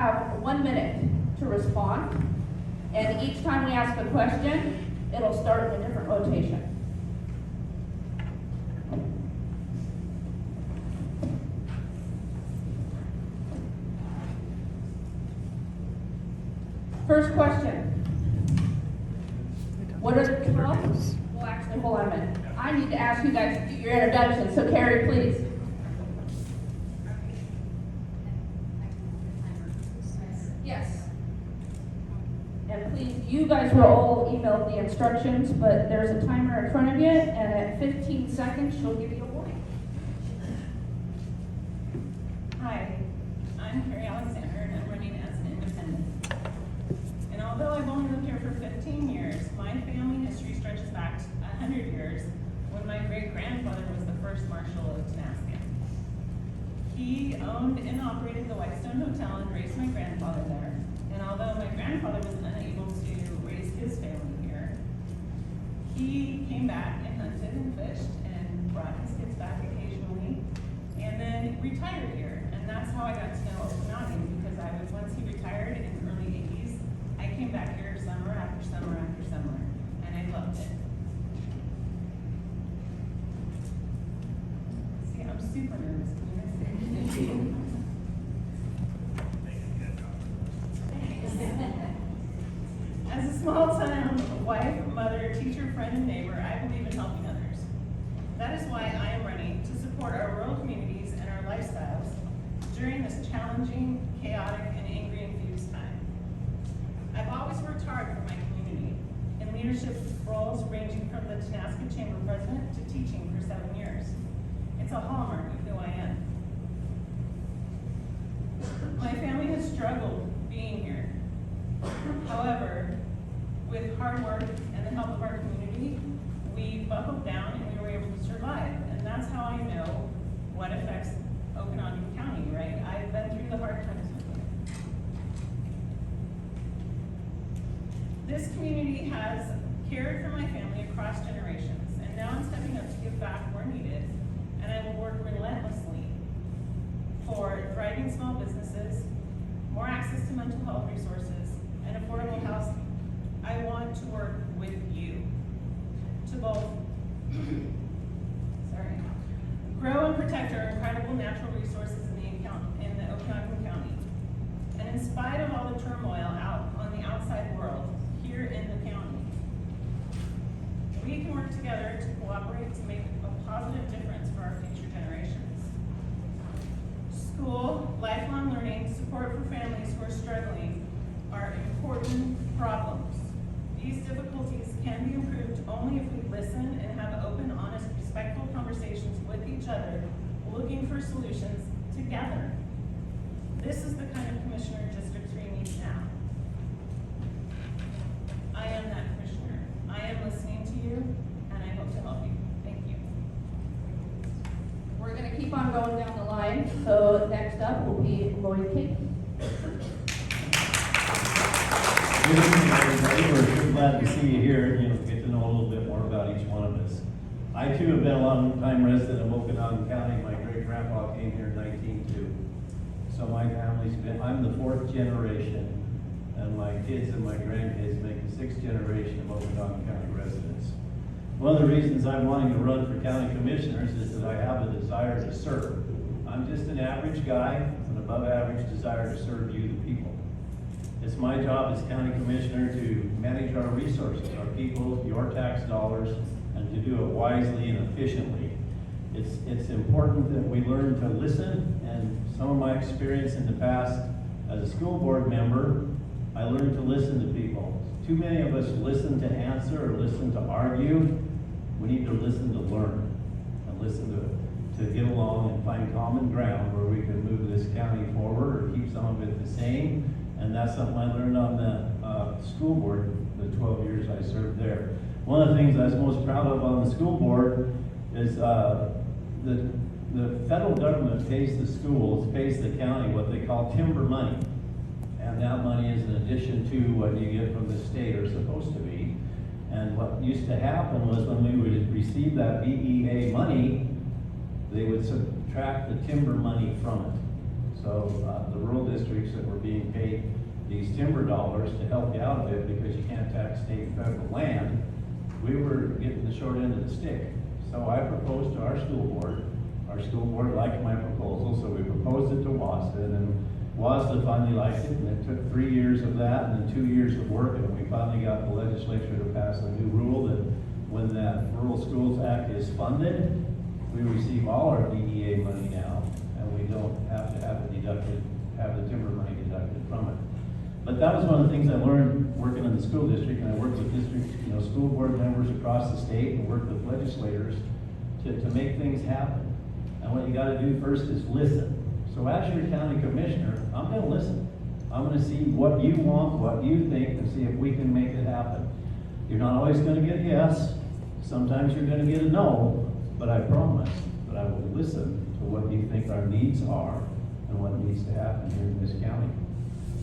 have 1 minute to respond, and each time we ask a question, it'll start in a different rotation. First question. What are the 12? Well, actually, hold on a minute. I need to ask you guys to do your introduction, so Carrie, please. Yes. And please, you guys were all emailed the instructions, but there's a timer in front of you, and at 15 seconds, she'll give you a warning. Hi, I'm Carrie Alexander, and I'm running as an independent. And although I've only lived here for 15 years, my family history stretches back 100 years when my great-grandfather was the first Marshal of Tenascan. He owned and operated the Whitestone Hotel and raised my grandfather there. And although my grandfather was unable to raise his family here, he came back and hunted and fished and brought his kids back occasionally, and then retired here. And that's how I got to know Okanogan, because once he retired in the early 80s, I came back here summer after summer after summer, and I loved it. See, I'm super nervous. As a small-town wife, mother, teacher, friend, and neighbor, I believe in helping others. That is why I am running to support our rural communities and our lifestyles during this challenging, chaotic, and angry-infused time. I've always worked hard for my community in leadership roles ranging from the Tenascan Chamber President to teaching for 7 years. It's a hallmark of who I am. My family has struggled being here. However, with hard work and the help of our community, we buckled down and we were able to survive. And that's how I know what affects Okanogan County, right? I've been through the hard times with you. This community has cared for my family across generations, and now I'm stepping up to give back where needed, and I will work relentlessly for thriving small businesses, more access to mental health resources, and affordable housing. I want to work with you to both grow and protect our incredible natural resources in the Okanogan County. And in spite of all the turmoil out on the outside world, here in the county, we can work together to cooperate to make a positive difference for our future generations. School, lifelong learning, support for families who are struggling are important problems. These difficulties can be improved only if we listen and have open, honest, respectful conversations with each other, looking for solutions together. This is the kind of commissioner District 3 needs now. I am that commissioner. I am listening to you, and I hope to help you. Thank you. We're going to keep on going down the line. So next up will be Lori King. Good evening, everybody. We're sure glad to see you here and get to know a little bit more about each one of us. I too have been a long-time resident of Okanogan County. My great-grandpa came here in 1902. So my family's been, I'm the 4th generation, and my kids and my grandkids make the 6th generation of Okanogan County residents. One of the reasons I'm wanting to run for county commissioners is that I have a desire to serve. I'm just an average guy with an above-average desire to serve you, the people. It's my job as county commissioner to manage our resources, our people, your tax dollars, and to do it wisely and efficiently. It's important that we learn to listen, and some of my experience in the past as a school board member, I learned to listen to people. Too many of us listen to answer or listen to argue. We need to listen to learn and listen to get along and find common ground where we can move this county forward or keep some of it the same. And that's something I learned on the school board the 12 years I served there. One of the things I was most proud of on the school board is the federal government pays the schools, pays the county what they call timber money. And that money is in addition to what you get from the state or supposed to be. And what used to happen was when we would receive that BEA money, they would subtract the timber money from it. So the rural districts that were being paid these timber dollars to help you out of it because you can't tax state and federal land, we were getting the short end of the stick. So I proposed to our school board liked my proposal, so we proposed it to WASDA, and then WASDA finally liked it, and it took 3 years of that, and then 2 years of work, and we finally got the legislature to pass a new rule that when that Rural Schools Act is funded, we receive all our DEA money now, and we don't have to have it deducted, have the timber money deducted from it. But that was one of the things I learned working in the school district, and I worked with district, school board members across the state, and worked with legislators to make things happen. And what you gotta do first is listen. So as your county commissioner, I'm gonna listen. I'm gonna see what you want, what you think, and see if we can make it happen. You're not always gonna get a yes. Sometimes you're gonna get a no, but I promise that I will listen to what you think our needs are and what needs to happen here in this county.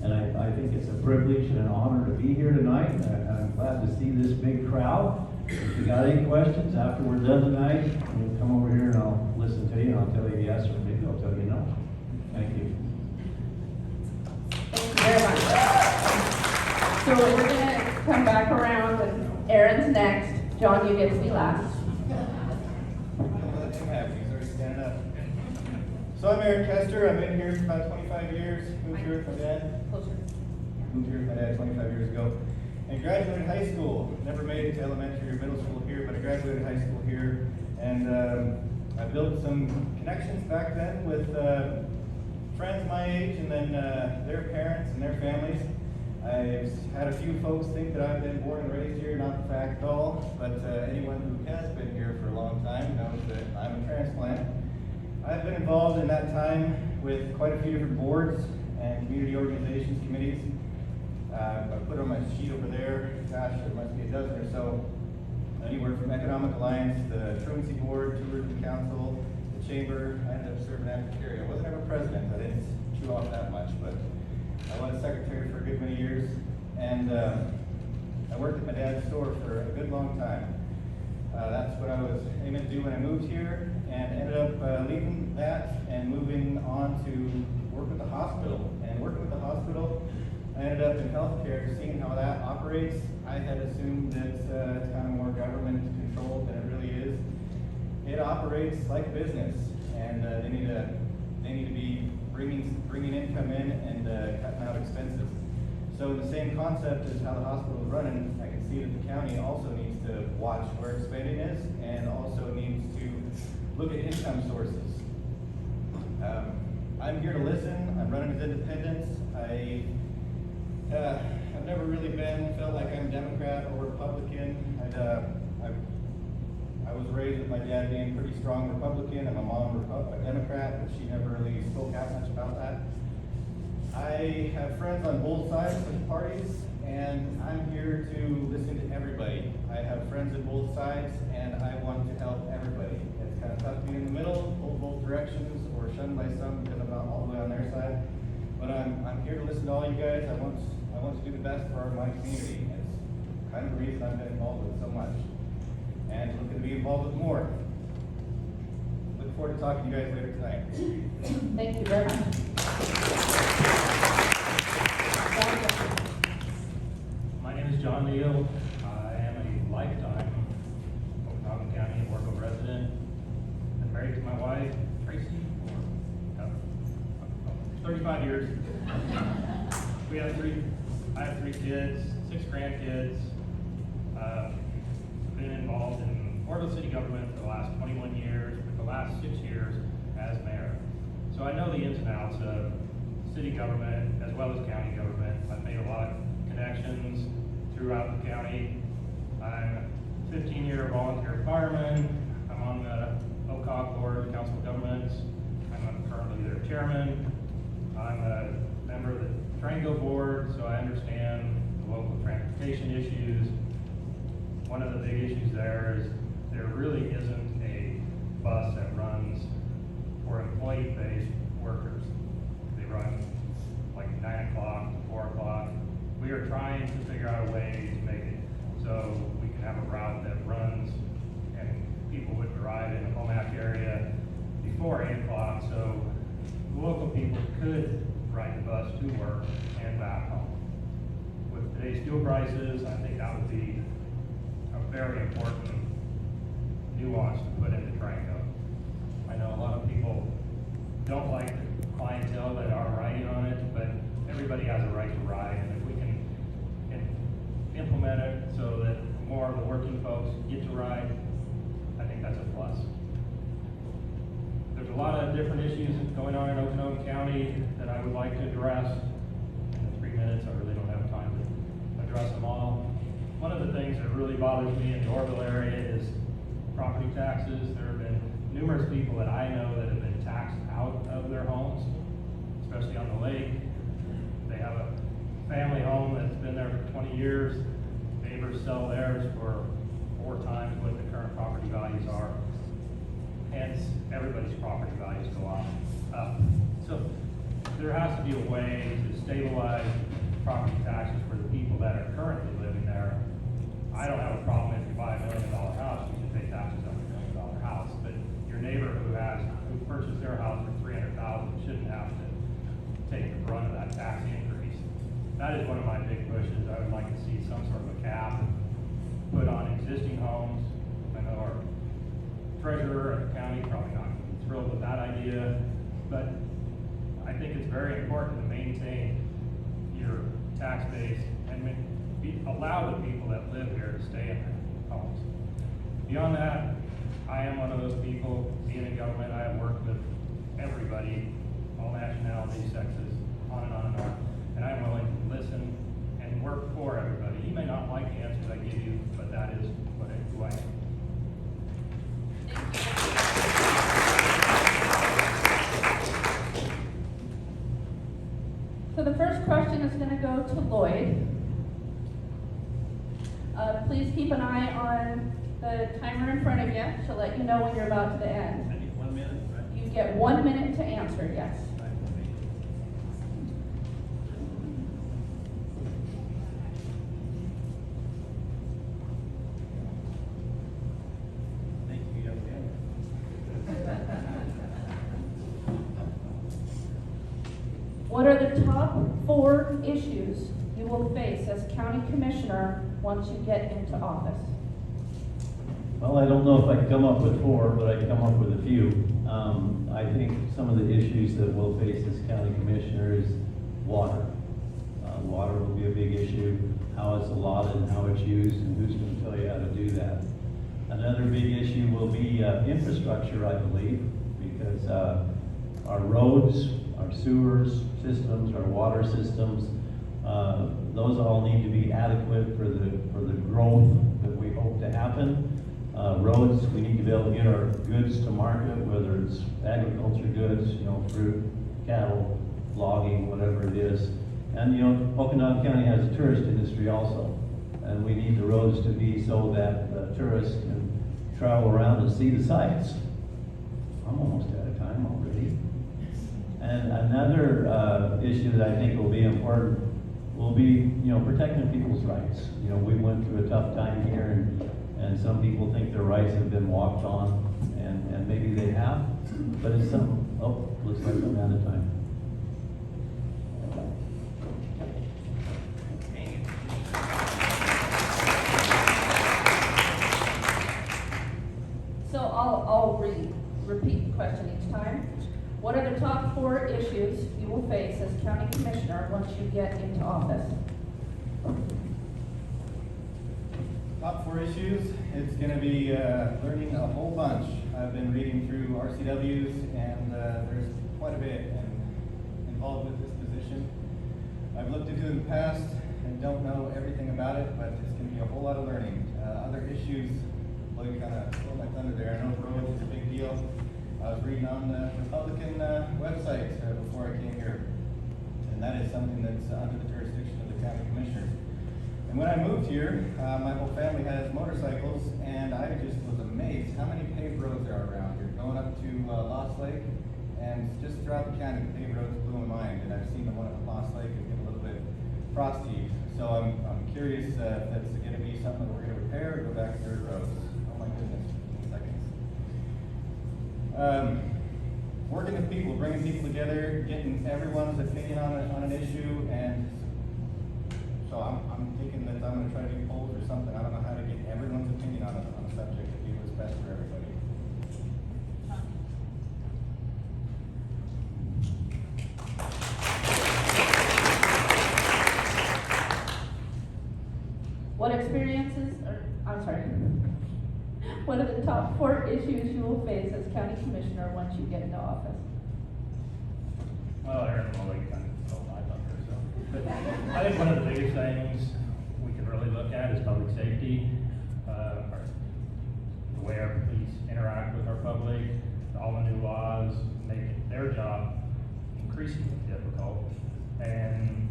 And I think it's a privilege and an honor to be here tonight, and I'm glad to see this big crowd. If you got any questions after we're done tonight, you come over here and I'll listen to you, and I'll tell you yes, or maybe I'll tell you no. Thank you. Thank you very much. So we're gonna come back around, and Aaron's next. John, you get to be last. So I'm Aaron Kester. I've been here for about 25 years. Moved here with my dad. Moved here with my dad 25 years ago. And graduated high school. Never made it to elementary or middle school here, but I graduated high school here. And I built some connections back then with friends my age, and then their parents and their families. I've had a few folks think that I've been born and raised here, not the fact at all, but anyone who has been here for a long time knows that I'm a transplant. I've been involved in that time with quite a few different boards and community organizations, committees. I put on my sheet over there, gosh, there must be a dozen or so. Anywhere from Economic Alliance, the Truancy Board, Tourism Council, the Chamber. I ended up serving after Terry. I wasn't ever president, I didn't chew off that much, but I was secretary for a good many years. And I worked at my dad's store for a good long time. That's what I was aiming to do when I moved here, and ended up leaving that and moving on to work with the hospital. And working with the hospital, I ended up in healthcare, seeing how that operates. I had assumed that it's kind of more government controlled than it really is. It operates like business, and they need to be bringing income in and cutting out expenses. So the same concept as how the hospital is running, I can see that the county also needs to watch where its spending is, and also needs to look at income sources. I'm here to listen. I'm running as independent. I've never really felt like I'm Democrat or Republican. I was raised with my dad being a pretty strong Republican and my mom a Democrat, but she never really spoke out much about that. I have friends on both sides of the parties, and I'm here to listen to everybody. I have friends on both sides, and I want to help everybody. It's kind of tough to be in the middle, hold both directions, or shunned by some because I'm not all the way on their side. But I'm here to listen to all you guys. I want to do the best for my community. It's kind of the reason I've been involved with so much, and looking to be involved with more. Look forward to talking to you guys later tonight. Thank you very much. My name is John Neal. I am a lifetime Okanogan County and Worko resident. I'm married to my wife, Tracy, for 35 years. I have 3 kids, 6 grandkids. Been involved in Orville City government for the last 21 years, with the last 6 years as mayor. So I know the ins and outs of city government as well as county government. I've made a lot of connections throughout the county. I'm a 15-year volunteer fireman. I'm on the OCOG board, Council of Governments. I'm currently their chairman. I'm a member of the Trango board, so I understand the local transportation issues. One of the big issues there is there really isn't a bus that runs for employee-based workers. They run like 9 o'clock to 4 o'clock. We are trying to figure out a way to make it so we can have a route that runs and people would drive in the Omaha area before 8 o'clock, so the local people could ride the bus to work and back home. today's fuel prices, I think that would be a very important nuance to put into Durango. I know a lot of people don't like the clientele that are riding on it, but everybody has a right to ride, and if we can implement it so that more of the working folks get to ride, I think that's a plus. There's a lot of different issues going on in Okanogan County that I would like to address. In 3 minutes, I really don't have time to address them all. One of the things that really bothers me in the Orville area is property taxes. There have been numerous people that I know that have been taxed out of their homes, especially on the lake. They have a family home that's been there for 20 years. Neighbors sell theirs for 4 times what the current property values are. Hence, everybody's property values go up. So there has to be a way to stabilize property taxes for the people that are currently living there. I don't have a problem if you buy $1 million house, you should pay taxes on $1 million house. But your neighbor who purchased their house for $300,000 shouldn't have to take the brunt of that tax increase. That is one of my big pushes. I would like to see some sort of a cap put on existing homes. I know our treasurer at the county probably not thrilled with that idea, but I think it's very important to maintain your tax base and allow the people that live here to stay in their homes. Beyond that, I am one of those people, being in government, I have worked with everybody, all nationalities, sexes, on and on and on, and I'm willing to listen and work for everybody. You may not like the answers I give you, but that is who I am. So the first question is going to go to Lloyd. Please keep an eye on the timer in front of you to let you know when you're about to end. I need 1 minute, right? You get 1 minute to answer, yes. Thank you, young man. What are the top 4 issues you will face as county commissioner once you get into office? Well, I don't know if I can come up with 4, but I can come up with a few. I think some of the issues that we'll face as county commissioner is water. Water will be a big issue, how it's allotted and how it's used, and who's going to tell you how to do that. Another big issue will be infrastructure, I believe, because our roads, our sewers systems, our water systems, those all need to be adequate for the growth that we hope to happen. Roads, we need to be able to get our goods to market, whether it's agriculture goods, fruit, cattle, logging, whatever it is. And Okanogan County has a tourist industry also, and we need the roads to be so that tourists can travel around and see the sights. I'm almost out of time already. And another issue that I think will be important will be, protecting people's rights. We went through a tough time here, and some people think their rights have been walked on, and maybe they have, but it's looks like I'm out of time. So I'll repeat the question each time. What are the top 4 issues you will face as county commissioner once you get into office? Top 4 issues, it's going to be learning a whole bunch. I've been reading through RCWs, and there's quite a bit involved with this position. I've looked into it in the past and don't know everything about it, but it's going to be a whole lot of learning. Other issues, well, you kind of stole my thunder there. I know roads is a big deal. I was reading on the Republican website before I came here, and that is something that's under the jurisdiction of the county commissioners. And when I moved here, my whole family has motorcycles, and I just was amazed how many paved roads there are around here. Going up to Lost Lake, and just throughout the county, the paved roads blew my mind. And I've seen the one at Lost Lake and get a little bit frosty. So I'm curious if that's going to be something that we're going to repair or go back to dirt roads. Oh my goodness, 15 seconds. Working with people, bringing people together, getting everyone's opinion on an issue, and so I'm I'm thinking that I'm gonna try to do polls or something. I don't know how to get everyone's opinion on a subject to do what's best for everybody. What experiences, or, I'm sorry, what are the top 4 issues you will face as county commissioner once you get into office? Well, Aaron, well, we kind of stole my thunder, so. But I think one of the biggest things we can really look at is public safety, the way our police interact with our public, all the new laws make their job increasingly difficult. And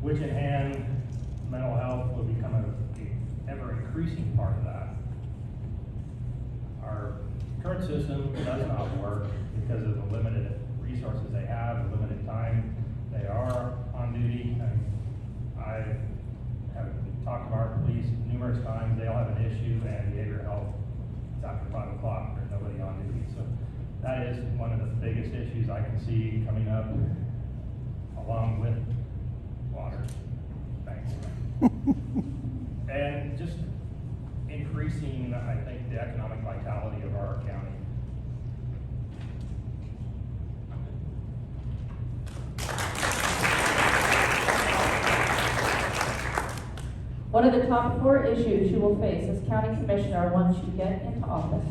which in hand, mental health will become an ever increasing part of that. Our current system does not work because of the limited resources they have, the limited time they are on duty. I have talked to our police numerous times. They all have an issue, and behavioral health is after 5 o'clock. There's nobody on duty. So that is one of the biggest issues I can see coming up, along with water. Thanks. And just increasing, I think, the economic vitality of our county. What are the top 4 issues you will face as county commissioner once you get into office?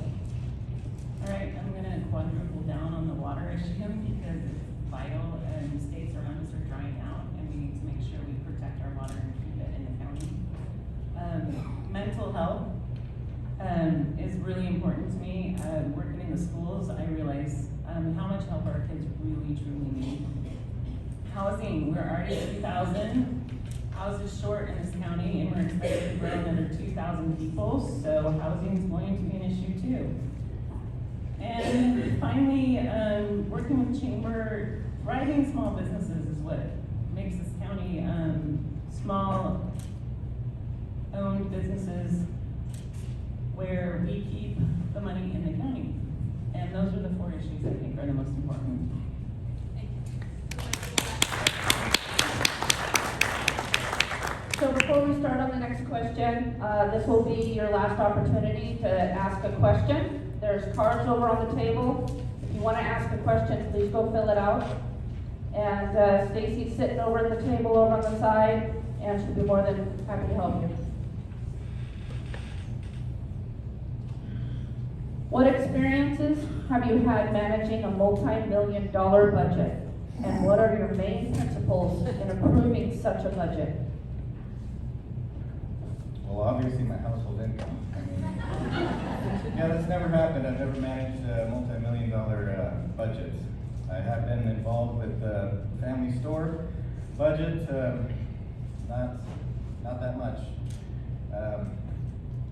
All right, I'm gonna quadruple down on the water issue because it's vital and states around us are drying out and we need to make sure we protect our water and keep it in the county. Mental health is really important to me. Working in the schools, I realize how much help our kids really, truly need. Housing, we're already at 2,000 houses short in this county, and we're expected to grow another 2,000 people, so housing is going to be an issue too. And finally, working with chamber, thriving small businesses is what makes this county small owned businesses where we keep the money in the county. And those are the 4 issues I think are the most important. So before we start on the next question, this will be your last opportunity to ask a question. There's cards over on the table. If you want to ask a question, please go fill it out. And Stacy's sitting over at the table over on the side, and she'll be more than happy to help you. What experiences have you had managing a multi-million-dollar budget? And what are your main principles in approving such a budget? Well, obviously my household income. I mean, yeah, that's never happened. I've never managed a multi-million-dollar budget. I have been involved with the family store budget, not that much.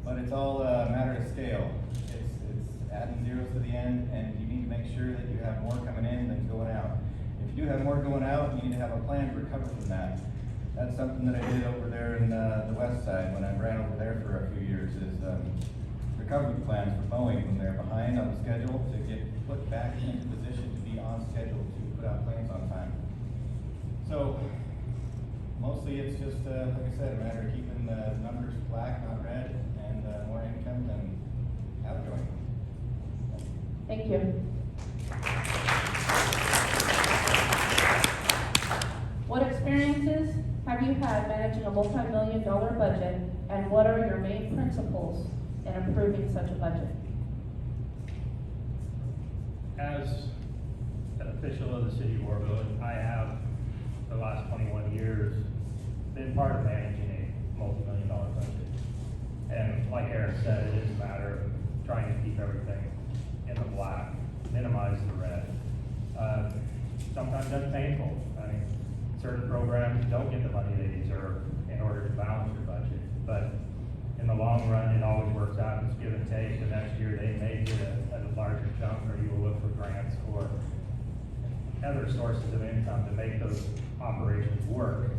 But it's all a matter of scale. It's adding zeros to the end, and you need to make sure that you have more coming in than going out. If you do have more going out, you need to have a plan to recover from that. That's something that I did over there in the west side when I ran over there for a few years, is recovery plans for Boeing when they're behind on the schedule to get put back into position to be on schedule to put out planes on time. So mostly it's just, like I said, a matter of keeping the numbers black, not red, and more income than outgoing. Thank you. What experiences have you had managing a multi-million-dollar budget, and what are your main principles in approving such a budget? As an official of the city of Orville, I have, for the last 21 years, been part of managing a multi-million-dollar budget. And like Aaron said, it is a matter of trying to keep everything in the black, minimize the red. Sometimes that's painful. I mean, certain programs don't get the money they deserve in order to balance your budget. But in the long run, it always works out. It's give and take. The next year, they may get a larger chunk, or you will look for grants or other sources of income to make those operations work.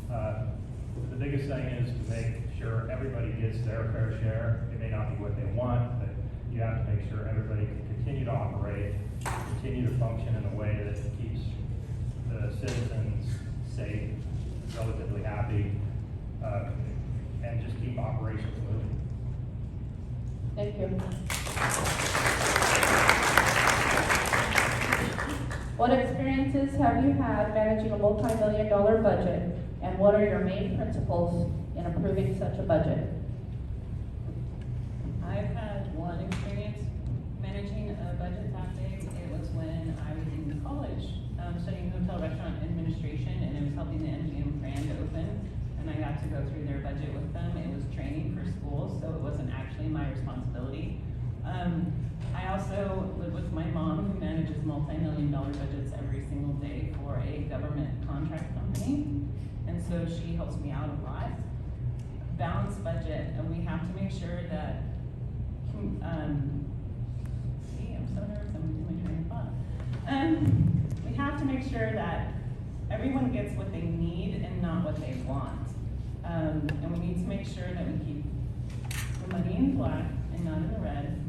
The biggest thing is to make sure everybody gets their fair share. It may not be what they want, but you have to make sure everybody can continue to operate, continue to function in a way that keeps the citizens safe, relatively happy, and just keep operations moving. Thank you. What experiences have you had managing a multi-million-dollar budget, and what are your main principles in approving such a budget? I've had one experience managing a budget that big. It was when I was in college, studying hotel restaurant administration, and I was helping the MGM Grand open, and I got to go through their budget with them. It was training for schools, so it wasn't actually my responsibility. I also live with my mom, who manages multi-million-dollar budgets every single day for a government contract company, and so she helps me out a lot. Balanced budget, and we have to make sure that, I'm so nervous, I'm losing my train of thought. We have to make sure that everyone gets what they need and not what they want. And we need to make sure that we keep the money in black and not in the red.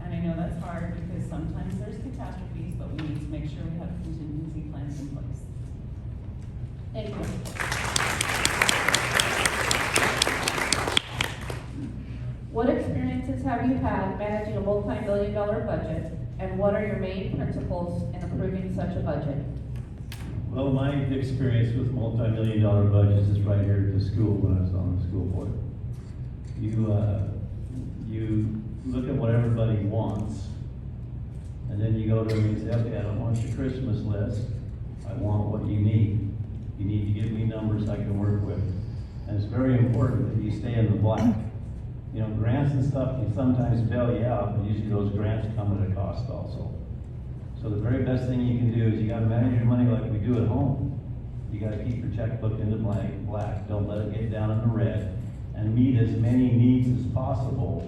And I know that's hard because sometimes there's catastrophes, but we need to make sure we have contingency plans in place. Thank you. What experiences have you had managing a multi-million-dollar budget, and what are your main principles in approving such a budget? Well, my experience with multi-million-dollar budgets is right here at the school when I was on the school board. You look at what everybody wants, and then you go to them and say, okay, I don't want your Christmas list. I want what you need. You need to give me numbers I can work with. And it's very important that you stay in the black. You know, grants and stuff can sometimes bail you out, but usually those grants come at a cost also. So the very best thing you can do is you gotta manage your money like we do at home. You gotta keep your checkbook in the black. Don't let it get down in the red. And meet as many needs as possible,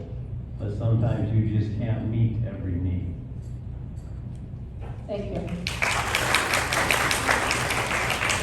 but sometimes you just can't meet every need. Thank you.